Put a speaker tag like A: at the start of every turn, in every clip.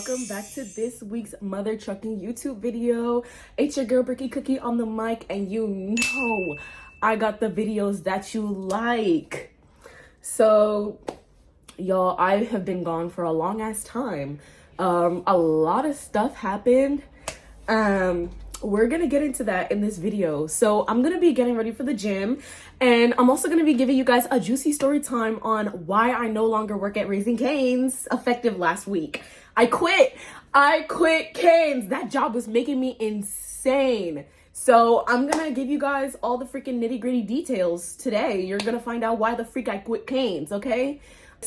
A: welcome back to this week's Mother Trucking YouTube video. It's your girl Bricky Cookie on the mic, and you know I got the videos that you like. So y'all, I have been gone for a long ass time. A lot of stuff happened. We're gonna get into that in this video. So I'm gonna be getting ready for the gym, and I'm also gonna be giving you guys a juicy story time on why I no longer work at Raising Canes, effective last week. I quit Canes. That job was making me insane. So I'm gonna give you guys all the freaking nitty gritty details today. You're gonna find out why the freak I quit Canes, okay?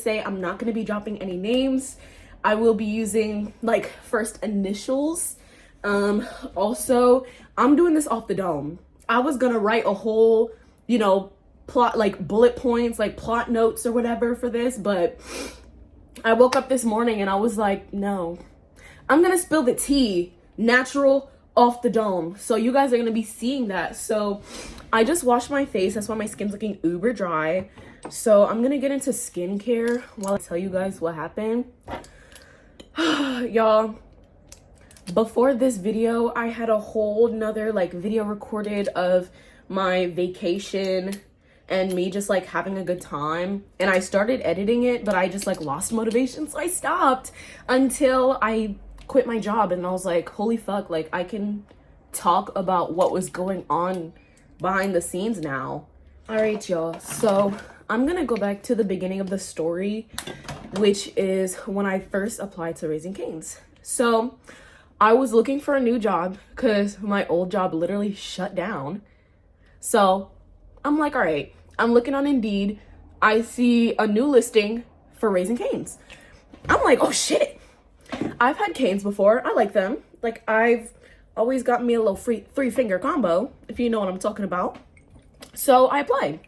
A: I'm not gonna be dropping any names. I will be using like first initials. Also, I'm doing this off the dome. I was gonna write a whole, plot, like bullet points, like plot notes or whatever for this, but I woke up this morning and I was like, no, I'm gonna spill the tea, natural, off the dome. So you guys are gonna be seeing that. So I just washed my face. That's why my skin's looking uber dry. So I'm gonna get into skincare while I tell you guys what happened. Y'all, before this video, I had a whole nother video recorded of my vacation and me just having a good time, and I started editing it, but I just lost motivation, so I stopped until I quit my job. And I was like, holy fuck, I can talk about what was going on behind the scenes now. All right, y'all, so I'm gonna go back to the beginning of the story, which is when I first applied to Raising Canes. So I was looking for a new job because my old job literally shut down. So I'm like, all right, I'm looking on Indeed. I see a new listing for Raising Canes. I'm like, oh shit. I've had Canes before. I like them. I've always got me a little free 3-finger combo, if you know what I'm talking about. So I applied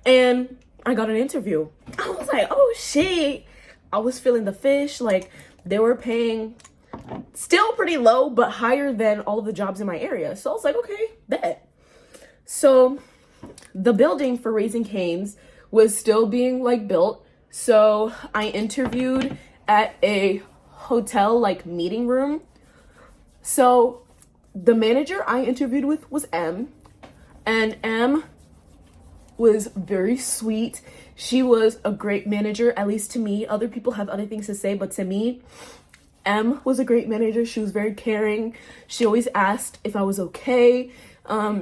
A: and I got an interview. I was like, oh shit. I was feeling the fish. They were paying still pretty low, but higher than all of the jobs in my area. So I was like, okay, bet. So the building for Raising Canes was still being built. So I interviewed at a hotel meeting room. So the manager I interviewed with was M, and M was very sweet. She was a great manager, at least to me. Other people have other things to say, but to me, M was a great manager. She was very caring. She always asked if I was okay.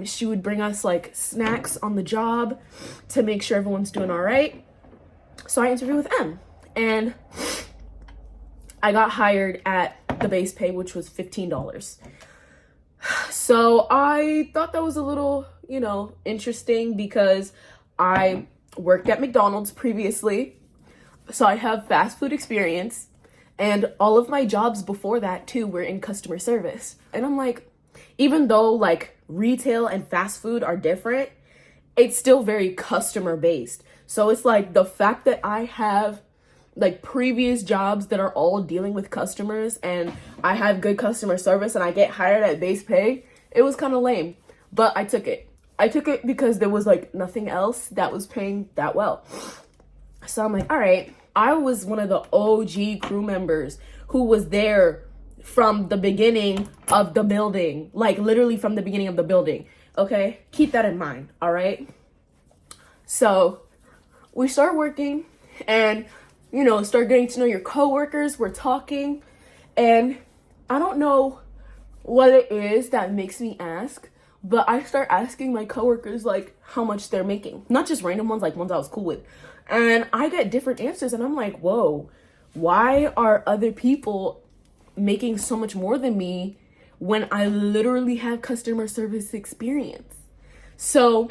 A: She would bring us snacks on the job to make sure everyone's doing all right. So I interviewed with M, and I got hired at the base pay, which was $15. So I thought that was a little, interesting because I worked at McDonald's previously. So I have fast food experience. And all of my jobs before that too were in customer service. And I'm like, even though retail and fast food are different, it's still very customer based. So it's the fact that I have previous jobs that are all dealing with customers and I have good customer service and I get hired at base pay, it was kind of lame. But I took it. I took it because there was nothing else that was paying that well. So I'm like, all right. I was one of the OG crew members who was there from the beginning of the building, literally from the beginning of the building. Okay, keep that in mind. All right. So we start working and, start getting to know your coworkers. We're talking, and I don't know what it is that makes me ask, but I start asking my coworkers how much they're making, not just random ones, ones I was cool with. And I get different answers, and I'm like, whoa, why are other people making so much more than me when I literally have customer service experience? So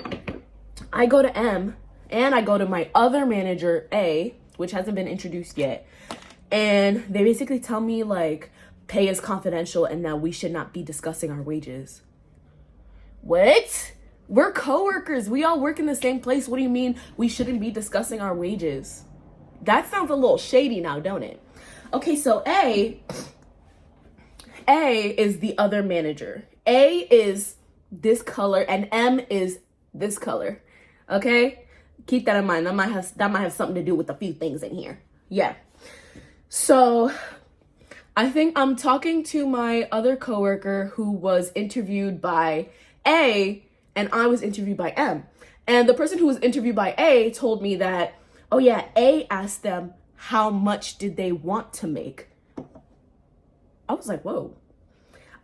A: I go to M, and I go to my other manager, A, which hasn't been introduced yet. And they basically tell me pay is confidential and that we should not be discussing our wages. What? We're coworkers. We all work in the same place. What do you mean we shouldn't be discussing our wages? That sounds a little shady now, don't it? Okay, so A is the other manager. A is this color and M is this color. Okay? Keep that in mind. That might have something to do with a few things in here. Yeah. So I think I'm talking to my other coworker who was interviewed by A and I was interviewed by M. And the person who was interviewed by A told me that, oh yeah, A asked them how much did they want to make. I was like, whoa,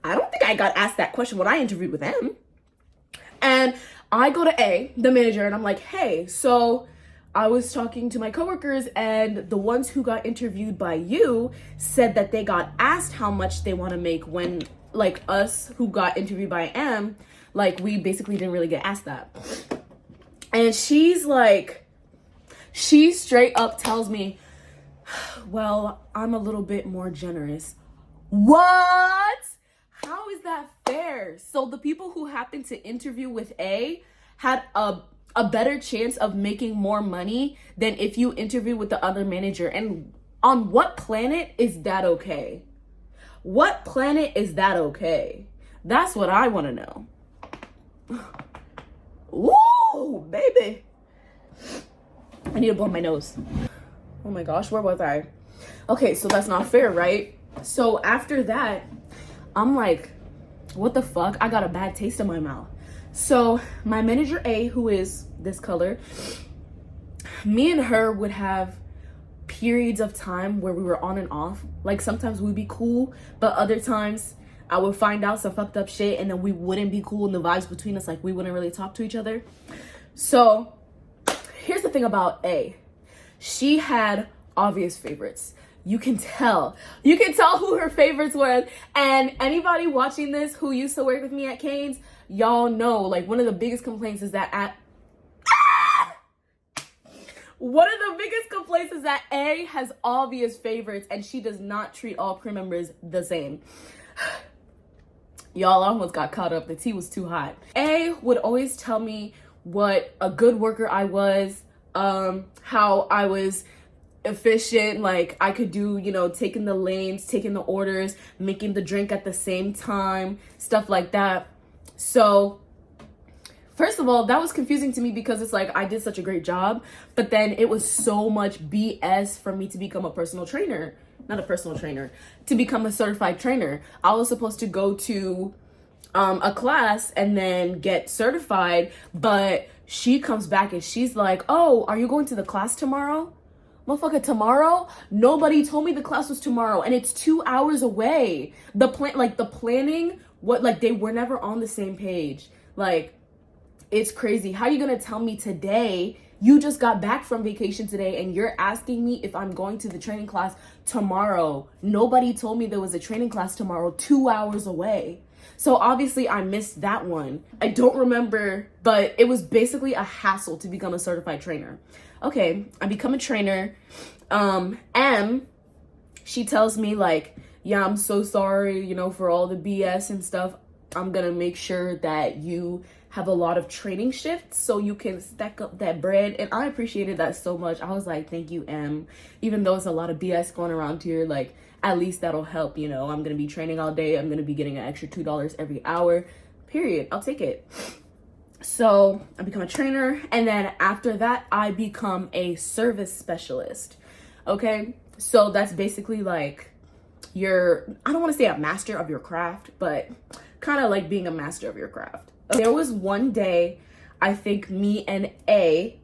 A: I don't think I got asked that question when I interviewed with M. And I go to A, the manager, and I'm like, hey, so I was talking to my coworkers and the ones who got interviewed by you said that they got asked how much they want to make when, like, us who got interviewed by M, like, we basically didn't really get asked that. And she's like, she straight up tells me, well, I'm a little bit more generous. What? How is that fair? So the people who happened to interview with A had a better chance of making more money than if you interview with the other manager. And on what planet is that okay? What planet is that okay? That's what I want to know. Ooh, baby. I need to blow my nose. Oh my gosh, where was I? Okay, so that's not fair, right? So after that, I'm like, what the fuck? I got a bad taste in my mouth. So my manager A, who is this color, me and her would have periods of time where we were on and off. Like sometimes we'd be cool, but other times I would find out some fucked up shit and then we wouldn't be cool, and the vibes between us, like, we wouldn't really talk to each other. So here's the thing about A. She had obvious favorites. You can tell who her favorites were. And anybody watching this who used to work with me at CANES, y'all know, like, one of the biggest complaints is that A has obvious favorites and she does not treat all crew members the same. Y'all, I almost got caught up. The tea was too hot. A would always tell me what a good worker I was, how I was efficient, like I could do, you know, taking the lanes, taking the orders, making the drink at the same time, stuff like that. So first of all, that was confusing to me because it's like I did such a great job, but then it was so much BS for me to become a personal trainer. Not a personal trainer, to become a certified trainer. I was supposed to go to a class and then get certified, but she comes back and she's like, oh, are you going to the class tomorrow? Motherfucker, tomorrow? Nobody told me the class was tomorrow and it's 2 hours away. The planning, they were never on the same page. Like, it's crazy. How are you gonna tell me today? You just got back from vacation today and you're asking me if I'm going to the training class tomorrow. Nobody told me there was a training class tomorrow, 2 hours away. So obviously I missed that one. I don't remember, but it was basically a hassle to become a certified trainer. Okay, I become a trainer. M, she tells me like, yeah, I'm so sorry, you know, for all the BS and stuff. I'm gonna make sure that you have a lot of training shifts so you can stack up that bread. And I appreciated that so much. I was like, thank you, M. Even though it's a lot of BS going around here, like, at least that'll help, you know. I'm gonna be training all day. I'm gonna be getting an extra $2 every hour. Period. I'll take it. So I become a trainer, and then after that, I become a service specialist. Okay, so that's basically like I don't want to say a master of your craft, but kind of like being a master of your craft. There was one day, I think me and A,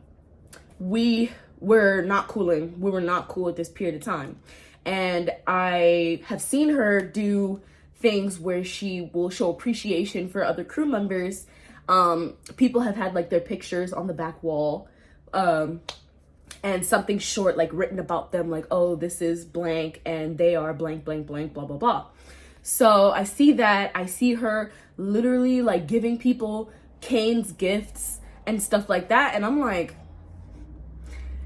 A: we were not cooling. We were not cool at this period of time. And I have seen her do things where she will show appreciation for other crew members. People have had like their pictures on the back wall, and something short like written about them, like, oh, this is blank and they are blank, blank, blank, blah, blah, blah. So I see that. I see her literally like giving people CANES gifts and stuff like that. And I'm like,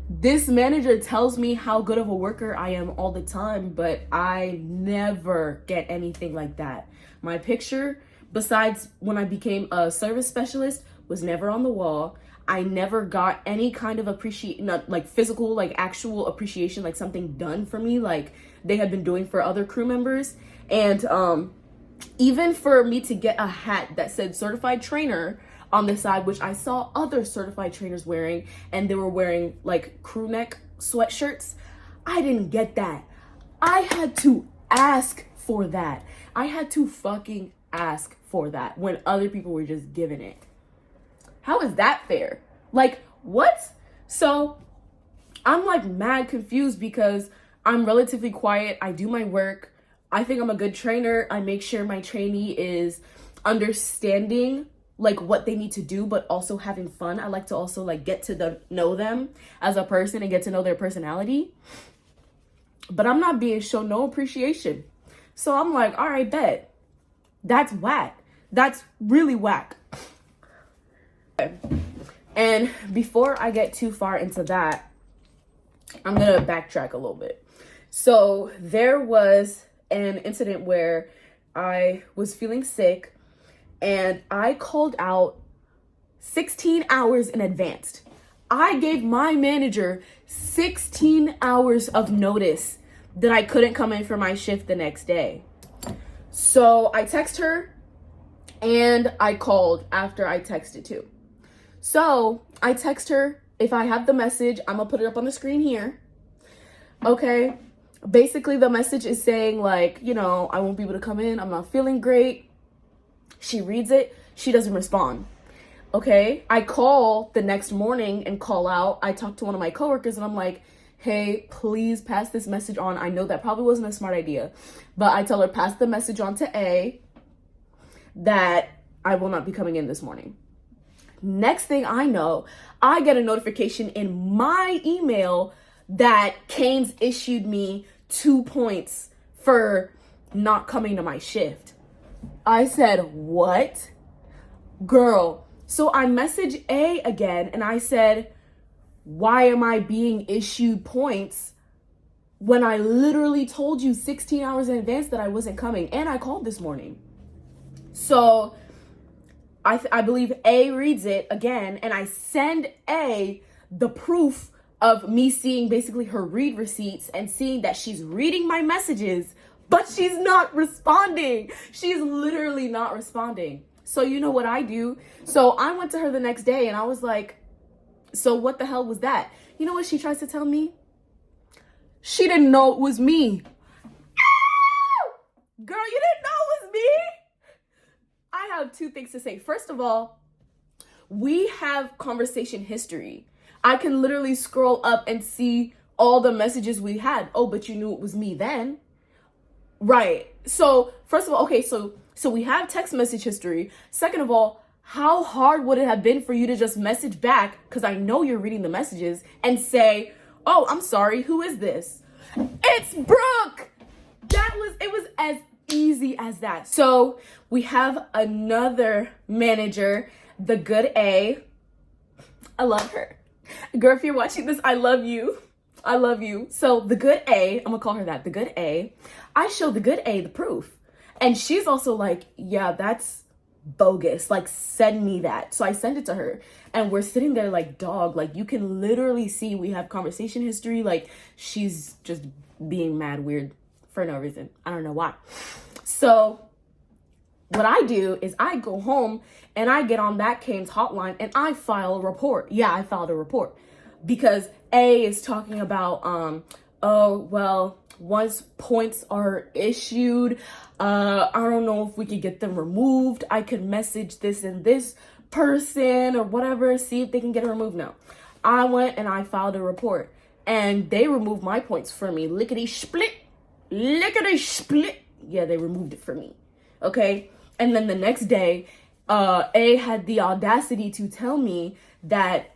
A: this manager tells me how good of a worker I am all the time, but I never get anything like that. My picture, besides when I became a service specialist, was never on the wall. I never got any kind of not like physical, like actual appreciation, like something done for me, like they had been doing for other crew members. And even for me to get a hat that said certified trainer on the side, which I saw other certified trainers wearing, and they were wearing like crew neck sweatshirts, I didn't get that. I had to ask for that. I had to fucking ask for that when other people were just giving it. How is that fair? Like, what? So I'm like mad confused because I'm relatively quiet. I do my work. I think I'm a good trainer. I make sure my trainee is understanding like what they need to do, but also having fun. I like to also like get to know them as a person and get to know their personality. But I'm not being shown no appreciation. So I'm like, all right, bet. That's whack. That's really whack. And before I get too far into that, I'm gonna backtrack a little bit. So there was an incident where I was feeling sick and I called out 16 hours in advance. I gave my manager 16 hours of notice that I couldn't come in for my shift the next day. So I text her and I called after I texted too. So I text her. If I have the message, I'm gonna put it up on the screen here. Okay. Basically, the message is saying like, you know, I won't be able to come in. I'm not feeling great. She reads it. She doesn't respond. Okay. I call the next morning and call out. I talk to one of my coworkers and I'm like, hey, please pass this message on. I know that probably wasn't a smart idea, but I tell her, pass the message on to A that I will not be coming in this morning. Next thing I know, I get a notification in my email that CANES issued me 2 points for not coming to my shift. I said, what? Girl. So I messaged A again and I said, why am I being issued points when I literally told you 16 hours in advance that I wasn't coming? And I called this morning. So I believe A reads it again and I send A the proof of me seeing basically her read receipts and seeing that she's reading my messages, but she's not responding. She's literally not responding. So you know what I do? So I went to her the next day and I was like, so what the hell was that? You know what she tries to tell me? She didn't know it was me. Girl, you didn't know it was me? I have two things to say. First of all, we have conversation history. I can literally scroll up and see all the messages we had. Oh, but you knew it was me then. Right. So first of all, okay, so we have text message history. Second of all, how hard would it have been for you to just message back, because I know you're reading the messages, and say, oh, I'm sorry, who is this? It's Brooke. It was as easy as that. So we have another manager, the good A. I love her. Girl, if you're watching this, I love you. I love you. So the good A, I'm gonna call her that, the good A. I show the good A the proof. And she's also like, yeah, that's bogus. Like, send me that. So I send it to her. And we're sitting there like, dog, like you can literally see we have conversation history. Like she's just being mad weird for no reason. I don't know why. So what I do is I go home and I get on that CANES hotline and I file a report. Yeah, I filed a report because A is talking about, oh, well, once points are issued, I don't know if we could get them removed. I could message this and this person or whatever, see if they can get it removed. No, I went and I filed a report and they removed my points for me. Lickety split. Yeah, they removed it for me. Okay. And then the next day, A had the audacity to tell me that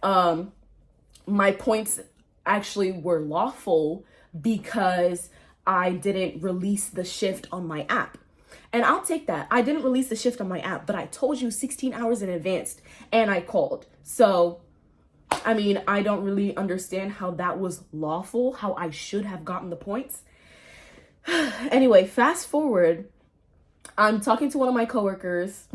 A: my points actually were lawful because I didn't release the shift on my app. And I'll take that. I didn't release the shift on my app, but I told you 16 hours in advance and I called. So, I mean, I don't really understand how that was lawful, how I should have gotten the points. Anyway, fast forward. I'm talking to one of my coworkers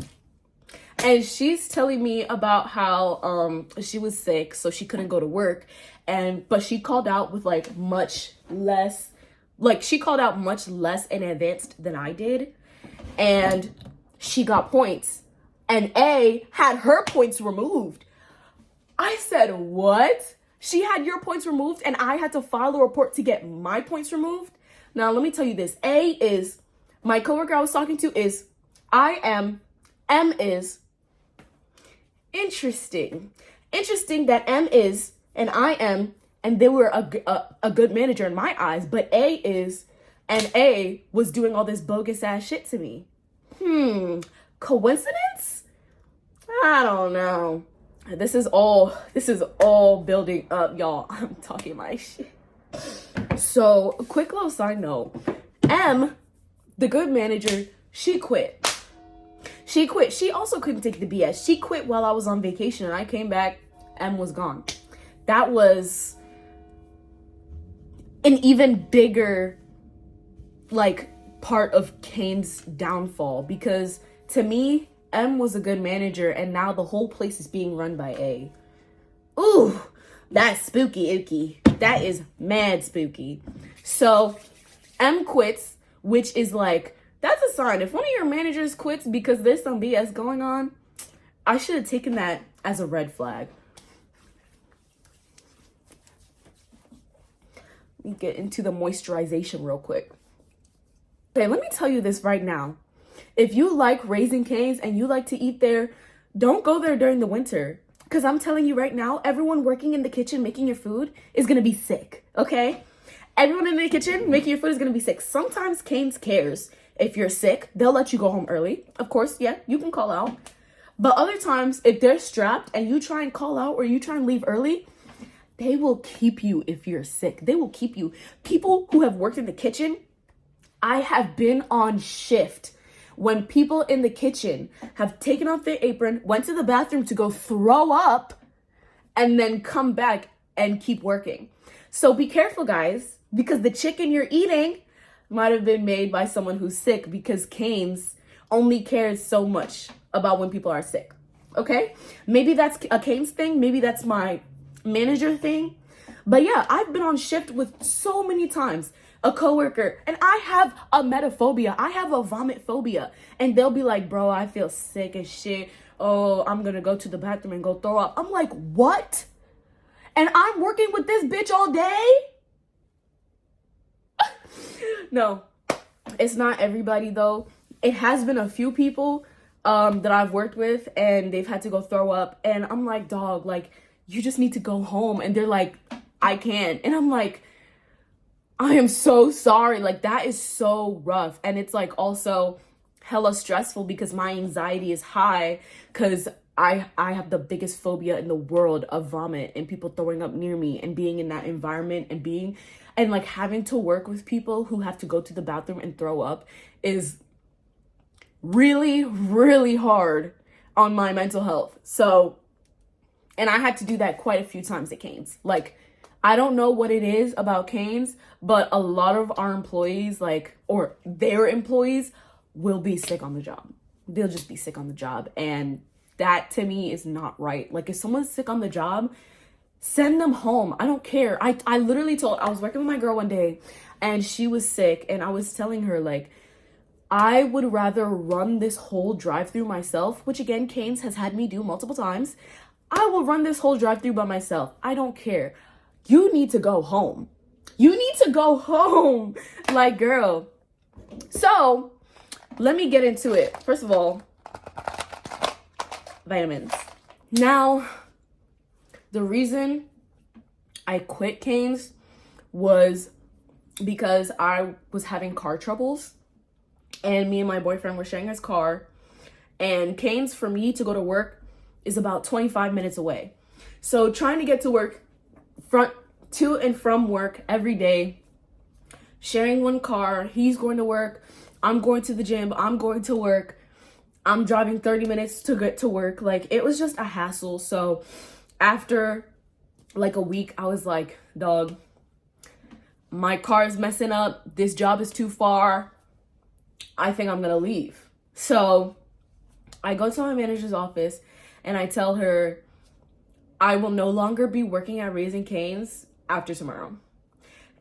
A: and she's telling me about how she was sick, so she couldn't go to work, but she called out with like much less in advance than I did, and she got points and A had her points removed. I said, what? She had your points removed and I had to file a report to get my points removed? Now, let me tell you this. A is, my coworker I was talking to is I am, M is interesting. Interesting that M is and I am, and they were a good manager in my eyes, but A is, and A was doing all this bogus ass shit to me. Coincidence? I don't know. This is all building up, y'all. I'm talking my shit. So, a quick little side note. M, the good manager, she quit. She quit. She also couldn't take the BS. She quit while I was on vacation, and I came back, M was gone. That was an even bigger, like, part of Kane's downfall, because to me, M was a good manager, and now the whole place is being run by A. Ooh, that's spooky ooky. That is mad spooky. So M quits, which is like, that's a sign. If one of your managers quits because there's some BS going on, I should have taken that as a red flag. Let me get into the moisturization real quick. Okay, let me tell you this right now. If you like Raising Cane's and you like to eat there, don't go there during the winter. Because I'm telling you right now, everyone working in the kitchen making your food is going to be sick, okay? Everyone in the kitchen making your food is going to be sick. Sometimes Cane's cares. If you're sick, they'll let you go home early. Of course, yeah, you can call out. But other times, if they're strapped and you try and call out or you try and leave early, they will keep you if you're sick. They will keep you. People who have worked in the kitchen, I have been on shift when people in the kitchen have taken off their apron, went to the bathroom to go throw up, and then come back and keep working. So be careful, guys, because the chicken you're eating might have been made by someone who's sick, because Cane's only cares so much about when people are sick, okay? Maybe that's a Cane's thing. Maybe that's my manager thing. But yeah, I've been on shift with so many times a coworker, and I have a metaphobia. I have a vomit phobia, and they'll be like, bro, I feel sick as shit. Oh, I'm gonna go to the bathroom and go throw up. I'm like, what? And I'm working with this bitch all day? No, it's not everybody though. It has been a few people that I've worked with, and they've had to go throw up, and I'm like, dog, like, you just need to go home. And they're like, I can't. And I'm like, I am so sorry. Like, that is so rough. And it's like also hella stressful because my anxiety is high because I have the biggest phobia in the world of vomit and people throwing up near me, and being in that environment and like having to work with people who have to go to the bathroom and throw up is really, really hard on my mental health. So, and I had to do that quite a few times at Cane's. Like, I don't know what it is about Cane's, but a lot of our employees, like, or their employees, will be sick on the job. They'll just be sick on the job. And that to me is not right. Like, if someone's sick on the job, send them home. I don't care. I literally I was working with my girl one day and she was sick, and I was telling her, like, I would rather run this whole drive-through myself, which again, Cane's has had me do multiple times. I will run this whole drive-through by myself. I don't care. You need to go home. You need to go home. Like, girl. So, let me get into it. First of all, vitamins. Now, the reason I quit Cane's was because I was having car troubles, and me and my boyfriend were sharing his car, and Cane's for me to go to work is about 25 minutes away. So trying to get to work, to and from work every day, sharing one car, he's going to work, I'm going to the gym, I'm going to work, I'm driving 30 minutes to get to work. Like, it was just a hassle. So after like a week, I was like, dog, my car is messing up. This job is too far. I think I'm gonna leave. So I go to my manager's office and I tell her I will no longer be working at Raising Cane's after tomorrow.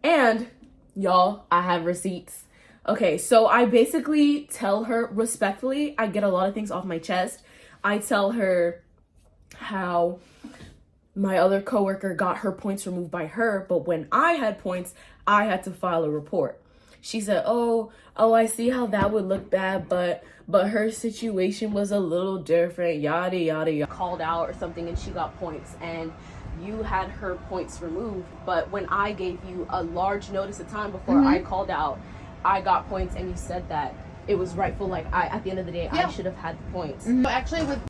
A: And y'all, I have receipts. Okay, so I basically tell her respectfully, I get a lot of things off my chest. I tell her how my other coworker got her points removed by her, but when I had points, I had to file a report. she said, oh, I see how that would look bad, but her situation was a little different, yada yada yada. Called out or something, and she got points, and you had her points removed. But when I gave you a large notice of time before I called out, I got points, and you said that it was rightful, like at the end of the day, I should have had the points.
B: So actually, with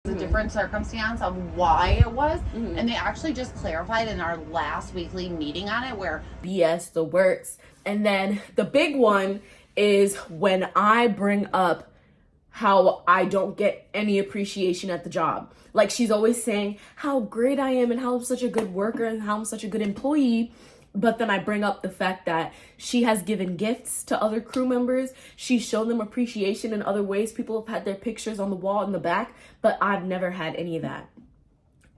B: a different circumstance of why it was, and they actually just clarified in our last weekly meeting on it, where
A: BS the works. And then the big one is when I bring up how I don't get any appreciation at the job. Like, she's always saying how great I am and how I'm such a good worker and how I'm such a good employee. But then I bring up the fact that she has given gifts to other crew members. She's shown them appreciation in other ways. People have had their pictures on the wall in the back, but I've never had any of that.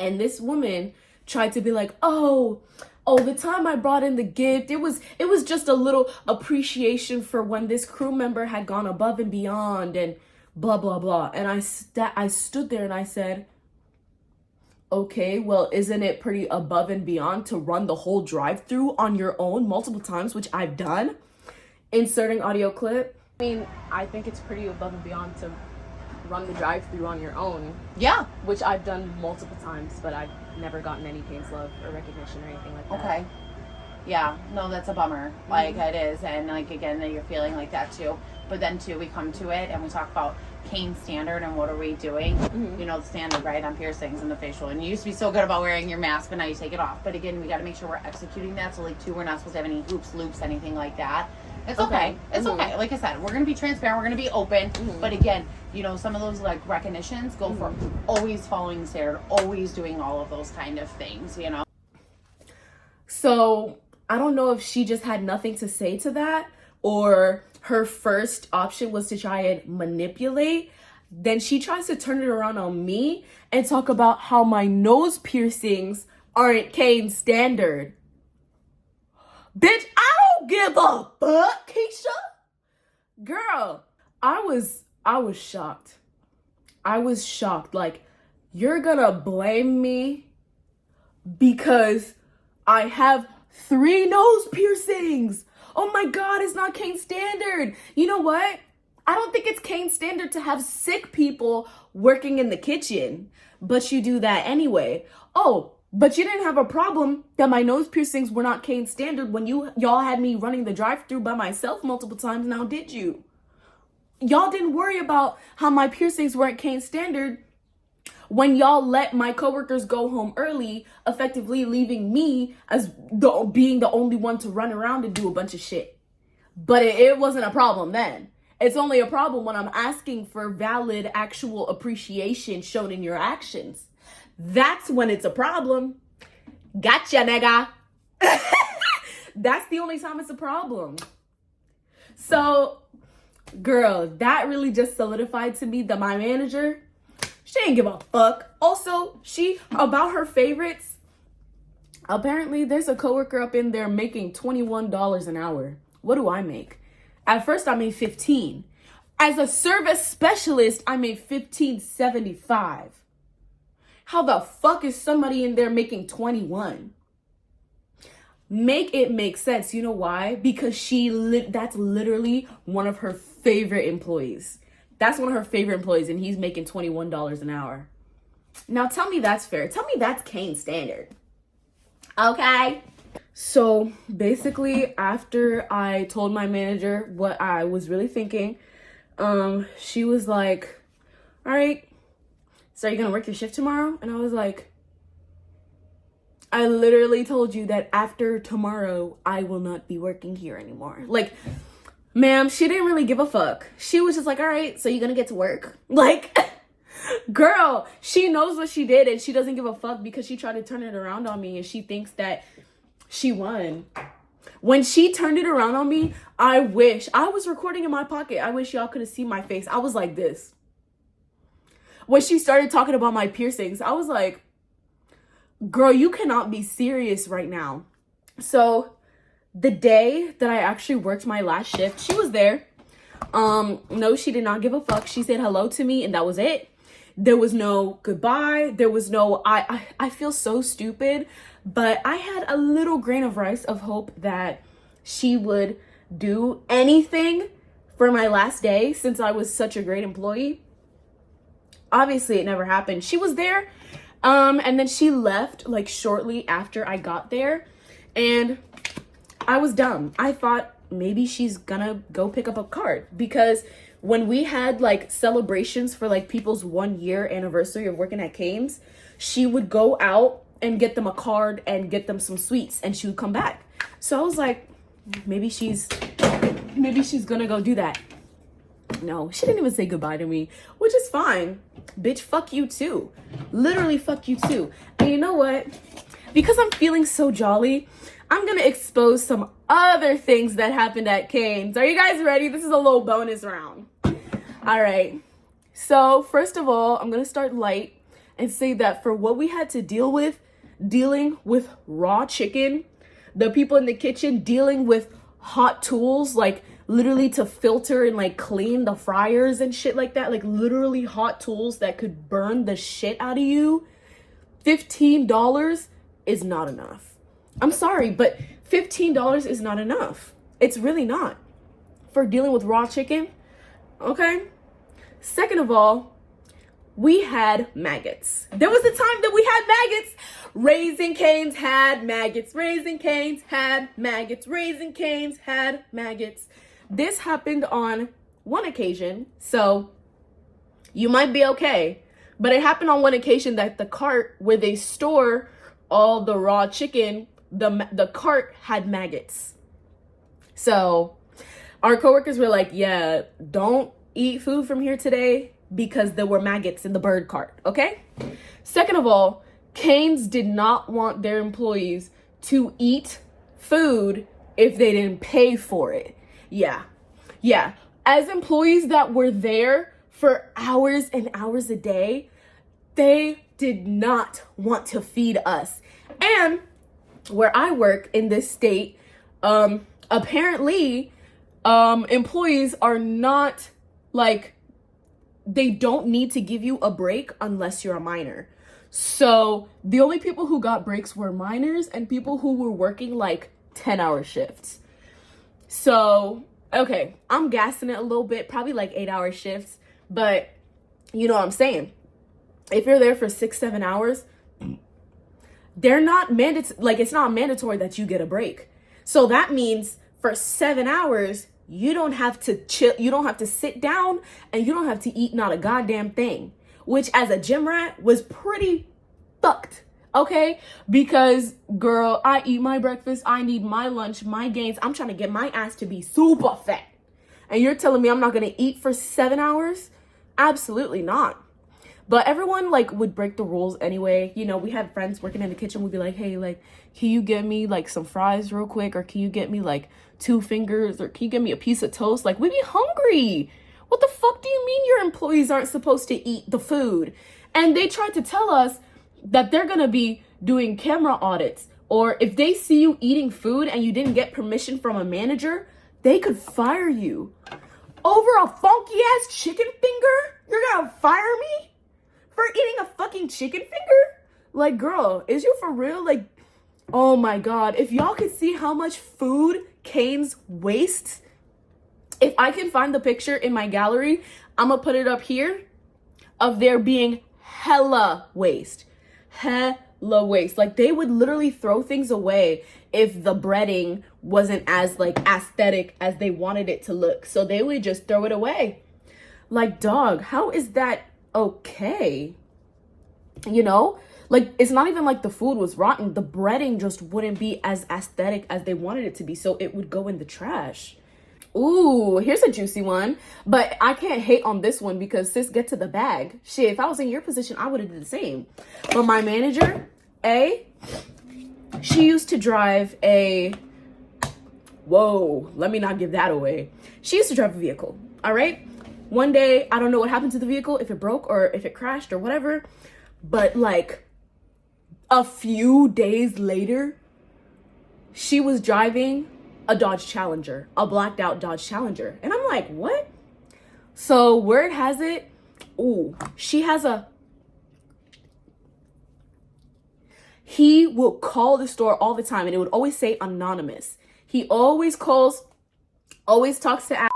A: And this woman tried to be like, oh, the time I brought in the gift, it was just a little appreciation for when this crew member had gone above and beyond and blah, blah, blah. And I stood there and I said, okay, well, isn't it pretty above and beyond to run the whole drive-through on your own multiple times, which I've done? Inserting audio clip. I mean, I think it's pretty above and beyond to run the drive-through on your own.
B: yeah,
A: Which I've done multiple times, but I've never gotten any CANES love or recognition or anything like that.
B: okay, yeah, no, that's a bummer. Like, it is, and like, again, that you're feeling like that too. But then too, we come to it and we talk about CANES standard and what are we doing. You know, the standard, right, on piercings and the facial. And you used to be so good about wearing your mask, but now you take it off. But again, we got to make sure we're executing that. So like, too, we're not supposed to have any hoops, loops, anything like that. It's okay. It's okay. Like I said, we're going to be transparent. We're going to be open. But again, you know, some of those like recognitions go for always following the standard, always doing all of those kind of things, you know.
A: So I don't know if she just had nothing to say to that, or her first option was to try and manipulate. Then she tries to turn it around on me and talk about how my nose piercings aren't CANES standard. Bitch, I don't give a fuck, Keisha. Girl, I was shocked. I was shocked. Like, you're gonna blame me because I have 3 nose piercings. Oh my God, it's not CANES standard. You know what? I don't think it's CANES standard to have sick people working in the kitchen, but you do that anyway. Oh, but you didn't have a problem that my nose piercings were not CANES standard when y'all had me running the drive-thru by myself multiple times, now did you? Y'all didn't worry about how my piercings weren't CANES standard when y'all let my coworkers go home early, effectively leaving me as being the only one to run around and do a bunch of shit. But it wasn't a problem then. It's only a problem when I'm asking for valid, actual appreciation shown in your actions. That's when it's a problem. Gotcha, nigga. That's the only time it's a problem. So, girl, that really just solidified to me that my manager, she ain't give a fuck. Also, about her favorites, apparently there's a coworker up in there making $21 an hour. What do I make? At first, I made $15. As a service specialist, I made $15.75. How the fuck is somebody in there making 21? Make it make sense. You know why? Because that's literally one of her favorite employees. That's one of her favorite employees, and he's making $21 an hour. Now tell me that's fair. Tell me that's CANES standard. Okay? So basically, after I told my manager what I was really thinking, she was like, all right, so are you gonna work your shift tomorrow? And I was like, I literally told you that after tomorrow, I will not be working here anymore. Like, ma'am, she didn't really give a fuck. She was just like, all right, so you're gonna get to work. Like, girl, she knows what she did and she doesn't give a fuck because she tried to turn it around on me and she thinks that she won. When she turned it around on me, I wish I was recording in my pocket. I wish y'all could have seen my face. I was like this. When she started talking about my piercings, I was like, girl, you cannot be serious right now. So the day that I actually worked my last shift, she was there. No, she did not give a fuck. She said hello to me and that was it. There was no goodbye. There was no, I feel so stupid, but I had a little grain of rice of hope that she would do anything for my last day since I was such a great employee. Obviously, it never happened. She was there, and then she left like shortly after I got there, and I was dumb. I thought maybe she's gonna go pick up a card, because when we had like celebrations for like people's 1 year anniversary of working at CANES, she would go out and get them a card and get them some sweets, and she would come back. So I was like, maybe she's gonna go do that. No, she didn't even say goodbye to me, which is fine. Bitch, fuck you too. Literally fuck you too. And you know what? Because I'm feeling so jolly, I'm gonna expose some other things that happened at CANES. Are you guys ready? This is a little bonus round. All right. So first of all, I'm gonna start light and say that for what we had to dealing with raw chicken, the people in the kitchen dealing with hot tools, like literally to filter and like clean the fryers and shit like that, like literally hot tools that could burn the shit out of you, $15 is not enough. I'm sorry, but $15 is not enough. It's really not for dealing with raw chicken, okay? Second of all, we had maggots. There was a time that we had maggots. Raising Cane's had maggots. Raising Cane's had maggots. Raising Cane's had maggots. This happened on one occasion, so you might be okay. But it happened on one occasion that the cart where they store all the raw chicken, the cart had maggots. So our coworkers were like, yeah, don't eat food from here today because there were maggots in the bird cart, okay? Second of all, CANES did not want their employees to eat food if they didn't pay for it. Yeah. As employees that were there for hours and hours a day, they did not want to feed us. And where I work in this state, apparently, employees are not like, they don't need to give you a break unless you're a minor. So the only people who got breaks were minors and people who were working like 10-hour shifts. So, okay, I'm gassing it a little bit, probably like 8-hour shifts, but you know what I'm saying? If you're there for 6-7 hours, they're not it's not mandatory that you get a break. So that means for 7 hours, you don't have to chill, you don't have to sit down, and you don't have to eat not a goddamn thing, which as a gym rat was pretty fucked, okay? Because girl, I eat my breakfast, I need my lunch, my gains. I'm trying to get my ass to be super fat. And you're telling me I'm not gonna eat for 7 hours? Absolutely not. But everyone like would break the rules anyway. You know, we had friends working in the kitchen. We'd be like, hey, like, can you get me like some fries real quick? Or can you get me like 2 fingers? Or can you get me a piece of toast? Like, we'd be hungry. What the fuck do you mean your employees aren't supposed to eat the food? And they tried to tell us that they're gonna be doing camera audits. Or if they see you eating food and you didn't get permission from a manager, they could fire you. Over a funky ass chicken finger? You're gonna fire me? For eating a fucking chicken finger? Like, girl, is you for real? Like, oh my God. If y'all could see how much food CANES wastes, if I can find the picture in my gallery, I'm gonna put it up here of there being hella waste. Hella waste. Like, they would literally throw things away if the breading wasn't as like aesthetic as they wanted it to look. So they would just throw it away. Like, dog, how is that okay? You know, like, it's not even like the food was rotten. The breading just wouldn't be as aesthetic as they wanted it to be, so it would go in the trash. Ooh, here's a juicy one, but I can't hate on this one because sis, get to the bag. Shit, if I was in your position, I would have did the same. But my manager, she used to drive a, whoa, let me not give that away. She used to drive a vehicle, all right? One day, I don't know what happened to the vehicle, if it broke or if it crashed or whatever, but like a few days later, she was driving a Dodge Challenger, a blacked out Dodge Challenger. And I'm like, what? So word has it, she has he will call the store all the time and it would always say anonymous. He always calls always talks to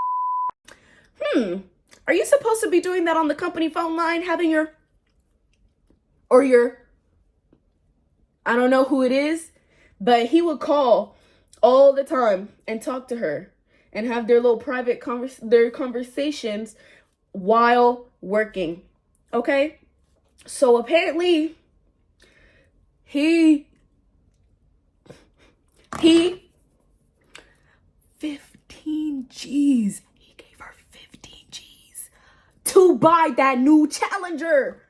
A: are you supposed to be doing that on the company phone line, having your I don't know who it is, but he would call all the time and talk to her and have their little private conversations while working. Okay? So apparently he 15 G's. He gave her 15 G's to buy that new Challenger.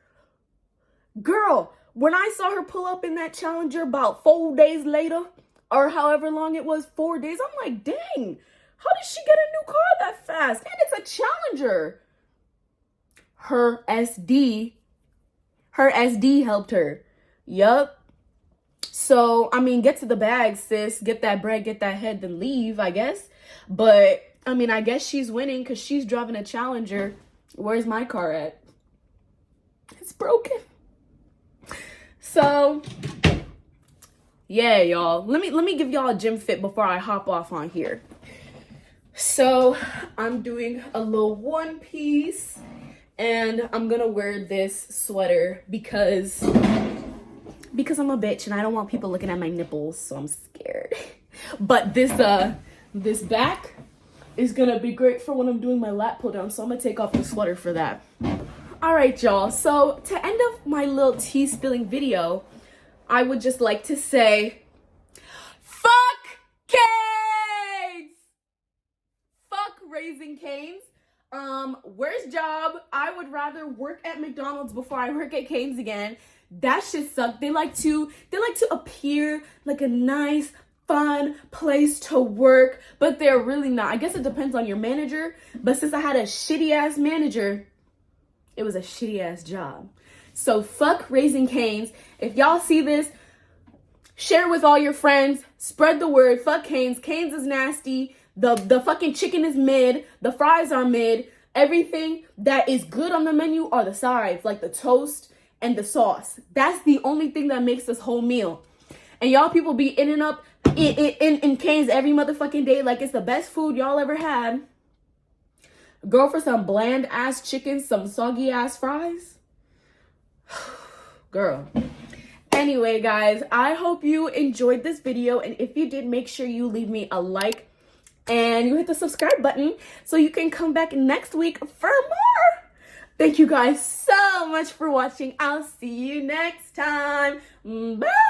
A: Girl, when I saw her pull up in that Challenger about 4 days later, or however long it was, 4 days, I'm like, dang, how did she get a new car that fast? And it's a Challenger. Her SD helped her. Yup. So, I mean, get to the bag, sis. Get that bread, get that head, then leave, I guess. But, I mean, I guess she's winning because she's driving a Challenger. Where's my car at? It's broken. So, yeah, y'all. Let me give y'all a gym fit before I hop off on here. So, I'm doing a little one piece. And I'm gonna wear this sweater because I'm a bitch and I don't want people looking at my nipples, so I'm scared. But this back is gonna be great for when I'm doing my lat pull down, so I'm gonna take off the sweater for that. All right, y'all. So to end off my little tea spilling video, I would just like to say, fuck Canes! Fuck Raising Canes. Worst job. I would rather work at McDonald's before I work at Canes again. That shit sucked. They like to appear like a nice, fun place to work, but they're really not. I guess it depends on your manager, but since I had a shitty ass manager, it was a shitty ass job. So fuck Raising Canes. If y'all see this, share it with all your friends. Spread the word. Fuck Canes. Canes is nasty. The fucking chicken is mid. The fries are mid. Everything that is good on the menu are the sides, like the toast and the sauce. That's the only thing that makes this whole meal. And y'all people be in and up in Canes every motherfucking day like it's the best food y'all ever had. Go for some bland ass chicken, some soggy ass fries. Girl. Anyway, guys, I hope you enjoyed this video. And if you did, make sure you leave me a like and you hit the subscribe button so you can come back next week for more. Thank you guys so much for watching. I'll see you next time. Bye.